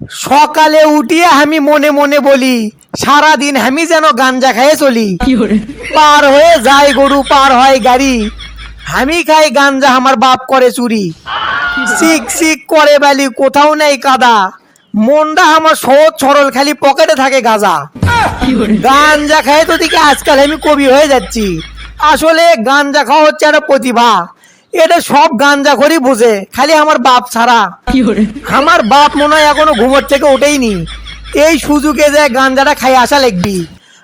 সকালে উঠিয়ে আমি মনে মনে বলি সারাদিন আমি যেন গাঞ্জা খেয়ে চলি। পার হয়ে যায় গরু, পার হয় গাড়ি, আমি খাই গাঞ্জা, আমার বাপ করে চুরি। সিক সিক করে বালি, কোথাও নেই কাদা, মনটা আমার সহজ সরল, খালি পকেটে থাকে গাঁজা। গাঞ্জা খাই তো দিকে আজকাল আমি কবি হয়ে যাচ্ছি। আসলে গাঞ্জা খাওয়া হচ্ছে একটা প্রতিভা, এটা সব গাঞ্জা খড়ি বোঝে, খালি আমার বাপ ছাড়া। আমার বাপ মনে হয় এখনো ঘুমোর থেকে ওঠেইনি, এই সুযোগে যে গাঞ্জাটা খাই আসা লাগবি।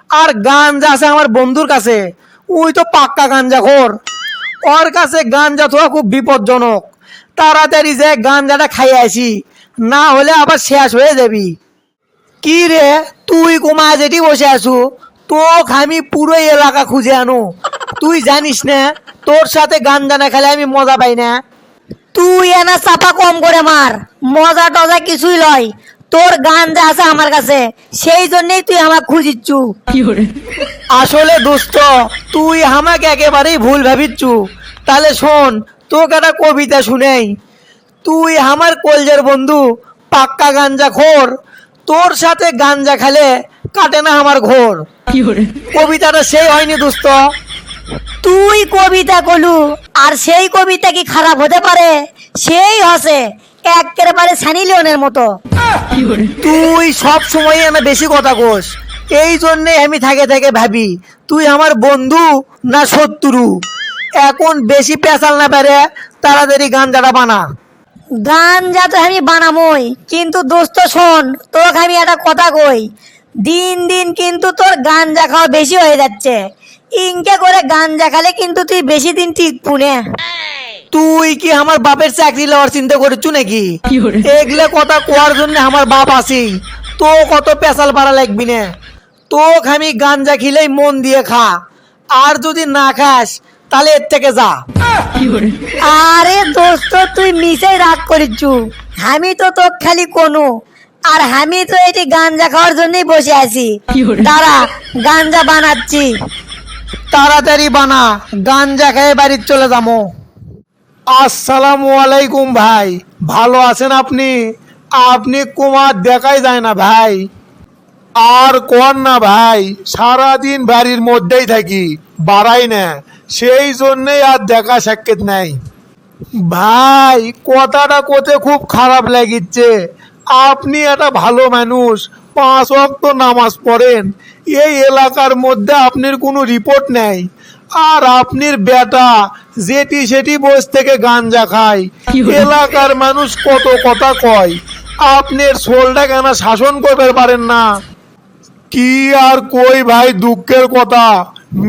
আর গাঞ্জা আছে আমার বন্ধুর কাছে, ওই তো পাক্কা গাঞ্জা খোর, ওর কাছে গাঞ্জা থাকা খুব বিপজ্জনক। তাড়াতাড়ি যে গাঞ্জাটা খাই আসি, না হলে আবার শেষ হয়ে যাবি। কি রে, তুই কুমা যেটি বসে আছু, তোকে আমি পুরো এলাকা খুঁজে আনো। তুই জানিস না তোর সাথে গাঞ্জা না খেলে আমি মজা পাই না। তুই এনা চাপা কম করে মার, মজা টজা কিছুই লয়। তোর গাঞ্জা আছে আমার কাছে, সেই জন্যই তুই আমার খুঁজিচ্ছু। আসলে দোস্ত, তুই আমাকে একেবারেই ভুল ভাবিচ্ছু। তাহলে শোন, তোকে একটা কবিতা শুনেই। তুই আমার কলজের বন্ধু, পাক্কা গাঞ্জা খোর, তোর সাথে গাঞ্জা খেলে কাটে না আমার ঘোর। কবিতাটা সেই হয়নি দোস্ত? তুই কবিতা কলু, আর সেই কবিতা কি খারাপ হতে পারে? সেই হসে একেবারে সানি লিওনের মতো। তুই সব সময় আমি বেশি কথা কোস, এই জন্যে আমি থাকে থাকে ভাবি তুই আমার বন্ধু না শত্রু। এখন বেশি পেঁচাল না পারে, তাড়াতাড়ি গাঞ্জাটা বানা। গাঞ্জা তো আমি বানামই, কিন্তু দোস্ত শোন, তোকে আমি একটা কথা কই। দিন দিন কিন্তু তোর গাঞ্জা খাওয়া বেশি হয়ে যাচ্ছে। ইনকে করে গাঞ্জা খালে কিন্তু তুই বেশি দিন টিকবু না। তুই কি আমার বাপের চাকরি লওয়ার চিন্তা করছু নাকি? এগুলা কথা কোয়ার জন্য আমার বাপ আছি, তো কত পেঁচাল পাড়া লাগবি না। তোকে আমি গাঞ্জা খিলেই মন দিয়ে খা, আর যদি না খাস তাহলে এর থেকে যা। আরে দোস্ত, তুই মিশাই রাগ করিচ্ছু। আমি তো তোক খালি কোনো, আর আমি তো এটি গাঞ্জা খাওয়ার জন্যই বসে আছি। দাঁড়া, গাঞ্জা বানাচ্ছি। তাড়াতাড়ি বানা, গাঞ্জা খেয়ে বাড়ির চলে যাবো। আসসালামু আলাইকুম ভাই, ভালো আছেন আপনি? আপনি কুমার দেখাই যায় না ভাই। আর কোন না ভাই, সারাদিন বাড়ির মধ্যেই থাকি, বাড়াই না, সেই জন্যেই আর দেখা সাক্ষাৎ নাই। ভাই কথাটা কোতে খুব খারাপ লাগিচ্ছে। আপনি একটা ভালো মানুষ, 5 ওয়াক্ত নামাজ পড়েন, এই এলাকার মধ্যে আপনার কোনো রিপোর্ট নেই। আর আপনার বেটা যেটি সেটি বস থেকে গাঞ্জা খায়, এলাকার মানুষ কত কথা কয়, আপনার সোলটা কেন শাসন করতে পারেন না? কি আর কই ভাই, দুঃখের কথা,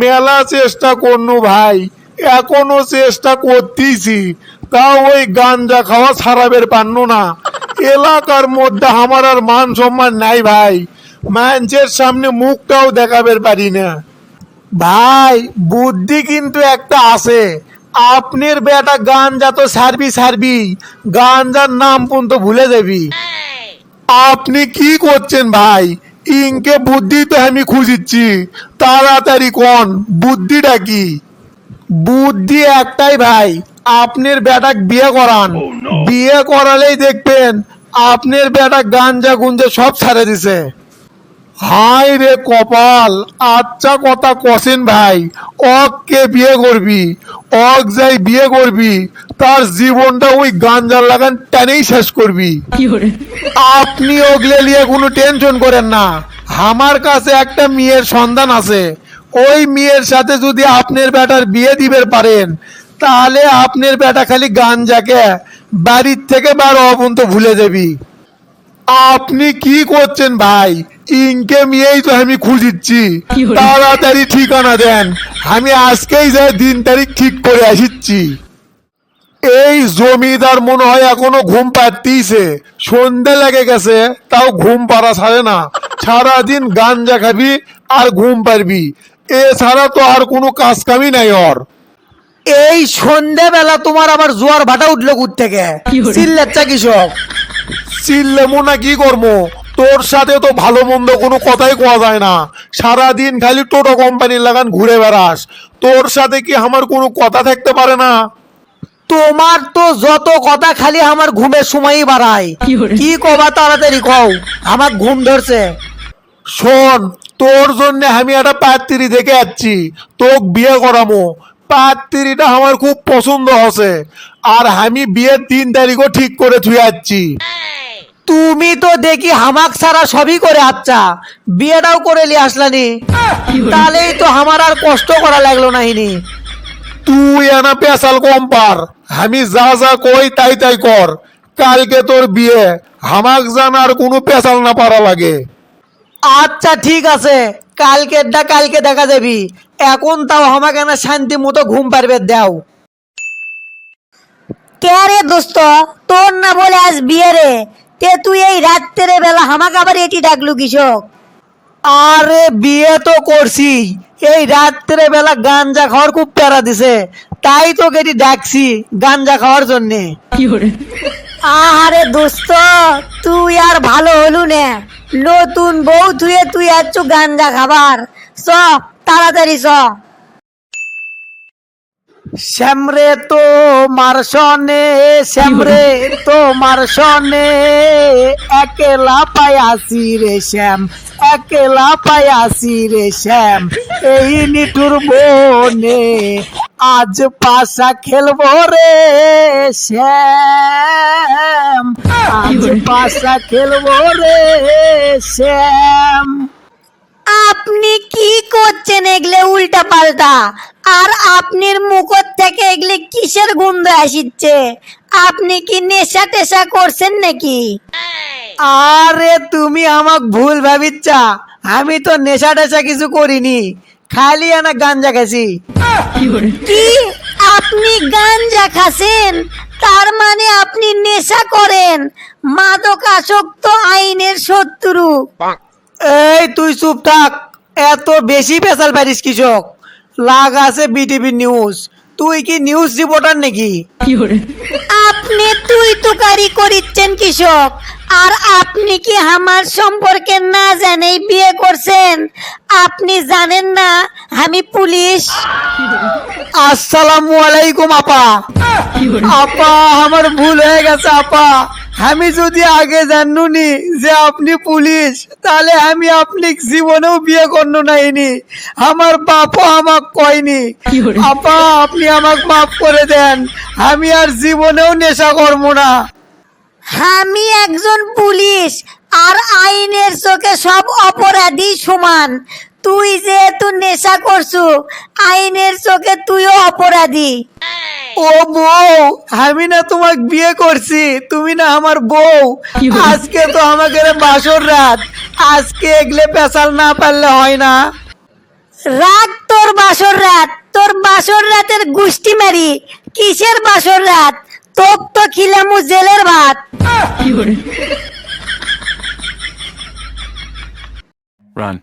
মেলা চেষ্টা করনু ভাই, এখনো চেষ্টা করতেছি, তাও ওই গাঞ্জা খাওয়া ছাড়াবের পারনু না। এলাকার মধ্যে আমার আর মান সম্মান নাই ভাই, মানুষের সামনে মুখটাও দেখাবের পারি না। ভাই বুদ্ধি কিন্তু একটা আছে, আপনার বেটা গাঞ্জা তো ছাড়বি, গাঞ্জার নাম পর্যন্ত ভুলে যাবি। আপনি কি করছেন ভাই? ইনকে বুদ্ধি তো আমি খুঁজিচ্ছি, তাড়াতাড়ি কোন বুদ্ধিটা কি? বুদ্ধি একটাই ভাই, আপনার বেটাক বিয়ে করান। বিয়ে করালেই দেখবেন আপনার বেটা গাঞ্জা গুঞ্জা সব ছাড়ে দিছে। হাই রে কপাল, আচ্ছা কথা কছেন ভাই। কে বিয়ে করবি? যাই বিয়ে করবি, তার জীবনটা ওই গাঞ্জার লাগান টেনেই শেষ করবি। আপনি ওগলে নিয়ে কোনো টেনশন করেন না, আমার কাছে একটা মেয়ের সন্ধান আছে। ওই মেয়ের সাথে যদি আপনার বেটার বিয়ে দিবে পারেন, তাহলে আপনার বেটা খালি গাঞ্জাকে বাড়ির থেকে বার অবন্ত ভুলে যাবি। আপনি কি করছেন ভাই? ইনকে মেয়েই তো আমি খুঁজিচ্ছি, তাড়াতাড়ি ঠিকানা দেন, আমি আজকেই যাই দিন তারিখ ঠিক করে আসিচ্ছি। এই জমিদার মনে হয় এখনো ঘুম পাড়তিছে, সন্ধে লেগে গেছে, তাও ঘুম পাড়া ছাড়ে না। সারাদিন গাঞ্জা খাবি আর ঘুম পারবি, এছাড়া তো আর কোনো কাজ কামই নাই ওর। এই সন্ধেবেলা তোমার আবার জোয়ার ভাটা উঠলো কুত থেকে, চিল্লাচ্ছা কৃষক? চিল্লেমো না কি করবো, তোর সাথে তো ভালো মন্দ কোনো কথাই কোয়া যায় না, সারাদিন খালি টোটো কোম্পানির লাগান ঘুরে বেড়াস, তোর সাথে কি আমার কোনো কথা থাকতে পারে না? তোমার তো যত কথা খালি আমার ঘুমের সময়ই বাড়ায়। কি কবা তাড়াতাড়ি কও, আমার ঘুম ধরছে। শোন, তোর জন্য আমি একটা পাত্রী দেখে যাচ্ছি, তোক বিয়ে করামো। পাত্রীটা আমার খুব পছন্দ হচ্ছে, আর আমি বিয়ের 3 তারিখও ঠিক করে থুয়ে যাচ্ছি। তুমি তো দেখি হামাক ছাড়া সবই করে আচ্ছা, বিয়েটাও করে নিয়ে আসলানি, তাহলেই তো আমার আর কষ্ট করা লাগলো নাহিনি। তুই এনা পেশাল কম পার, আমি যা যা কই তাই তাই কর। কালকে তোর বিয়ে, হামাক জানার কোনো পেশাল না পারা লাগে। আচ্ছা ঠিক আছে, কালকেরটা কালকে দেখা যাবি। এখন তাও আমাকে না শান্তি মতো ঘুম পারবে দাও। কে রে দোস্ত, তোর না বলে আজ বিয়ে রে, তে তুই এই রাত্রে বেলা হামাক আবার এটি ডাকলু কৃষক? আরে বিয়ে তো করছি, এই রাত্রে বেলা গাঞ্জা খাওয়ার খুব প্যারা দিছে, তাই তো কেটি ডাকছি গাঞ্জা খাওয়ার জন্যে। আরে দোস্ত, তুই আর ভালো হলু নে, নতুন বউ থুয়ে তুই আছো গাঞ্জা খাবার। চ তাড়াতাড়ি চ। শ্যামরে তো মারসনে, শ্যামরে তো মারসনে, একেলা পায়াসি রে শ্যাম, একেলা পায়াসি রে শ্যাম, এই নিঠুর বনে আজ পাশা খেলবো রে শ্যাম, আজ পাশা খেলবো রে শ্যাম। আপনি কি করছেন এগলে উল্টা পাল্টা? আর আপনার মুখ থেকে এগলে কিসের গন্ধ আসিচ্ছে? আপনি কি নেশা টেশা করছেন নাকি? আরে তুমি আমাক ভুল ভাবিচ্ছা, আমি তো নেশা টেশা কিছু করিনি, খালি এনা গাঞ্জা খাইছি। কি আপনি গাঞ্জা খাসেন? তার মানে আপনি নেশা করেন? মাদকাসক্ত আইনের শত্রু। এই তুই চুপ থাক, এত বেশি পেশাল পারিস কৃষক। লাগ আছে বিটিভি নিউজ, তুই কি নিউজ রিপোর্টার নাকি? আপনি তুই তুকারি করিচ্ছেন কৃষক, আর আপনি কি আমার সম্পর্কে না জানেই বিয়ে করছেন? আপনি জানেন না আমি পুলিশ? আসসালামু আলাইকুম আপা। আপা আমার ভুল হয়ে গেছে আপা, আমি যদি আগে জানুনি যে আপনি পুলিশ, তাহলে আমি আপনি জীবনেও বিয়ে করনো নাইনি, আমার বাপও আমাক কয়নি। আপা আপনি আমাকে মাফ করে দেন, আমি আর জীবনেও নেশা করবো না। আমি একজন পুলিশ, আর আইনের চোখে সব অপরাধী সমান। তুই যেহেতু নেশা করছু, আইনের চোখে তুইও অপরাধী। ও বউ, আমি না তোমাকে বিয়ে করছি, তুমি না আমার বউ। আজকে তো আমাকে বাসর রাত, আজকে এগলে পেশাল না পারলে হয় না। রাত তোর বাসর রাত, তোর বাসর রাতের গুষ্টি মারি। কিসের বাসর রাত? তোক তো খিলামু জেলের ভাত। Run.